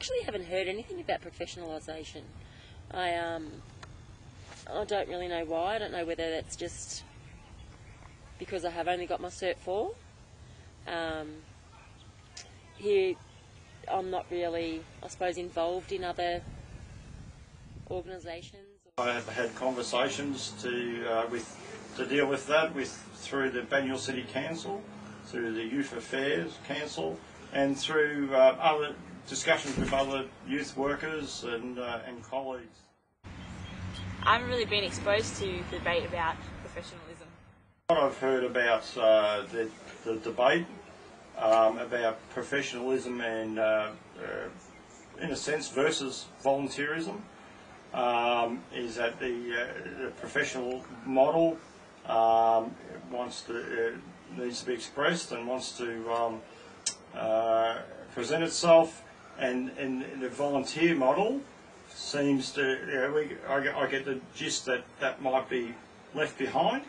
actually haven't heard anything about professionalisation. I don't really know why. I don't know whether that's just because I have only got my Cert 4. Here, I'm not really, I suppose, involved in other organisations. I have had conversations to deal with that through the Banyule City Council, through the Youth Affairs Council, and through other discussions with other youth workers and colleagues. I haven't really been exposed to the debate about professionalism. What I've heard about the debate about professionalism and, in a sense, versus volunteerism is that the professional model needs to be expressed and wants to present itself, and the volunteer model seems to, I get the gist that that might be left behind,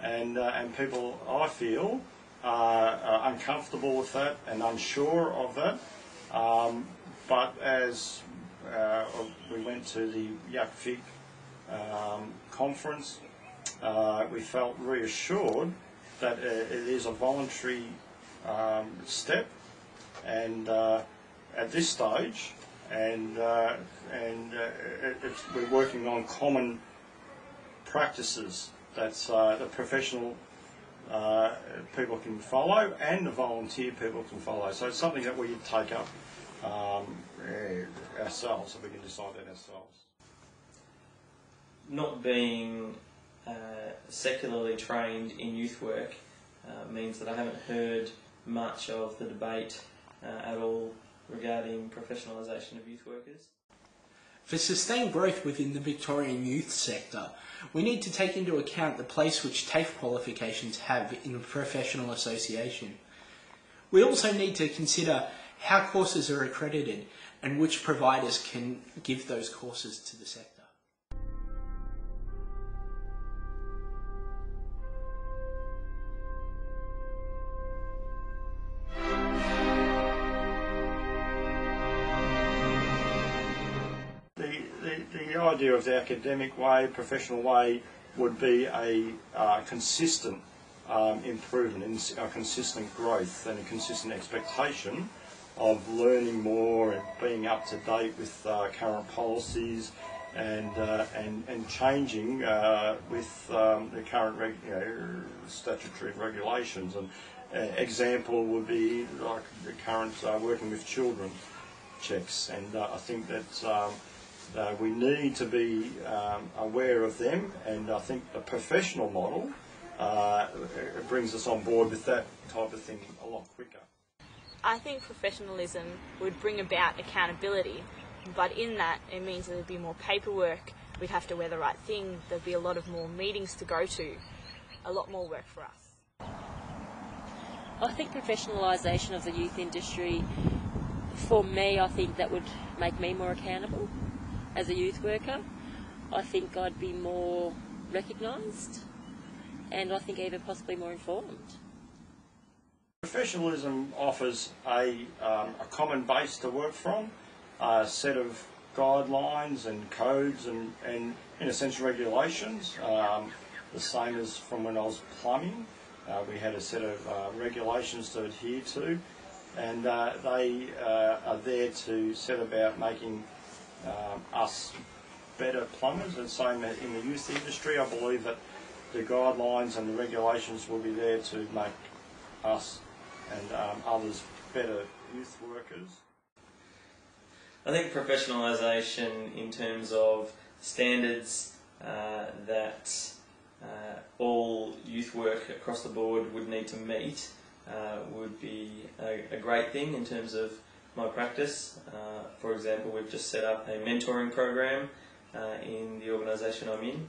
and people, I feel, are uncomfortable with that and unsure of that. But as we went to the Ethnographic conference, we felt reassured that it is a voluntary step, and at this stage, we're working on common practices that the professional people can follow and the volunteer people can follow. So it's something that we take up ourselves, so we can decide that ourselves. Not being secularly trained in youth work means that I haven't heard much of the debate at all regarding professionalisation of youth workers. For sustained growth within the Victorian youth sector, we need to take into account the place which TAFE qualifications have in a professional association. We also need to consider how courses are accredited and which providers can give those courses to the sector. The idea of the academic way, professional way, would be a consistent improvement, a consistent growth, and a consistent expectation of learning more and being up to date with current policies and changing with the current statutory regulations. And example would be like the current working with children checks, and I think that we need to be aware of them, and I think the professional model brings us on board with that type of thing a lot quicker. I think professionalism would bring about accountability, but in that it means that there'd be more paperwork, we'd have to wear the right thing, there'd be a lot of more meetings to go to, a lot more work for us. I think professionalisation of the youth industry, for me, I think that would make me more accountable as a youth worker. I think I'd be more recognised, and I think even possibly more informed. Professionalism offers a common base to work from, a set of guidelines and codes and in a sense regulations, the same as from when I was plumbing. We had a set of regulations to adhere to, and they are there to set about making us better plumbers. And same in the youth industry, I believe that the guidelines and the regulations will be there to make us and others better youth workers. I think professionalisation in terms of standards that all youth work across the board would need to meet would be a great thing in terms of my practice. For example, we've just set up a mentoring program in the organisation I'm in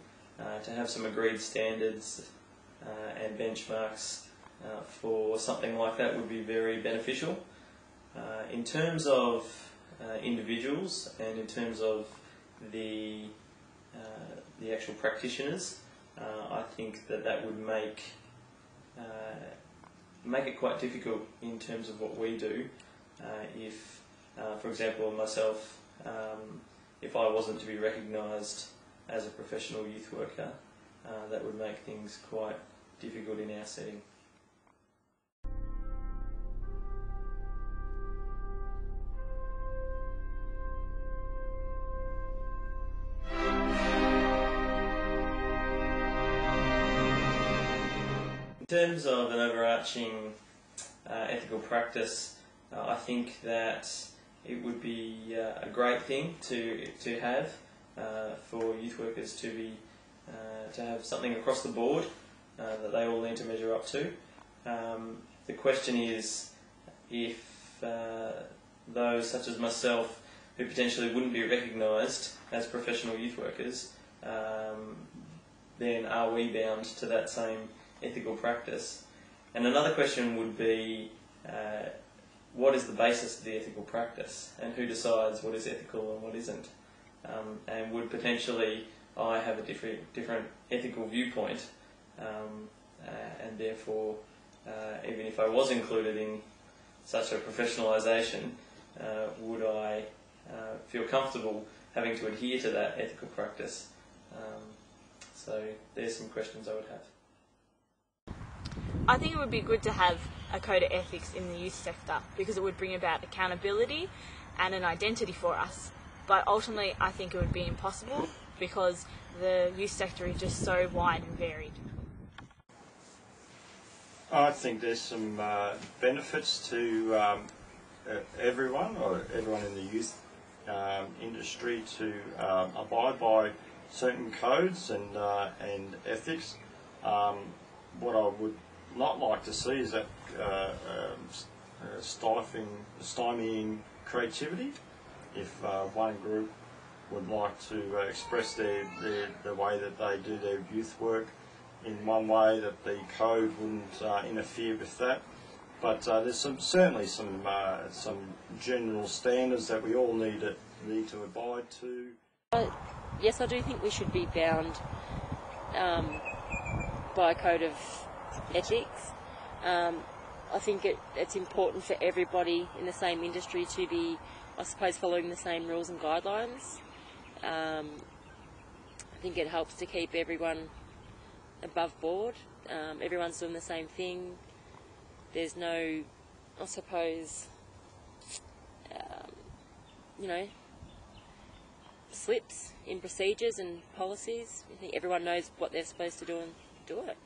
to have some agreed standards and benchmarks for something like that would be very beneficial. In terms of individuals and in terms of the actual practitioners, I think that would make it quite difficult in terms of what we do if For example, myself, if I wasn't to be recognised as a professional youth worker, that would make things quite difficult in our setting. In terms of an overarching ethical practice, I think that it would be a great thing to have for youth workers to have something across the board that they all need to measure up to. The question is if those such as myself who potentially wouldn't be recognised as professional youth workers, then are we bound to that same ethical practice? And another question would be, what is the basis of the ethical practice, and who decides what is ethical and what isn't? And would potentially I have a different ethical viewpoint, and therefore, even if I was included in such a professionalisation, would I feel comfortable having to adhere to that ethical practice? So there's some questions I would have. I think it would be good to have a code of ethics in the youth sector because it would bring about accountability and an identity for us. But ultimately, I think it would be impossible because the youth sector is just so wide and varied. I think there's some benefits to everyone in the youth industry to abide by certain codes and ethics. What I would not like to see is that stymieing creativity. If one group would like to express the way that they do their youth work in one way, that the code wouldn't interfere with that. But there's certainly some general standards that we all need to abide to. Yes, I do think we should be bound by a code of ethics. I think it's important for everybody in the same industry to be, I suppose, following the same rules and guidelines. I think it helps to keep everyone above board. Everyone's doing the same thing. There's no, I suppose, slips in procedures and policies. I think everyone knows what they're supposed to do and do it.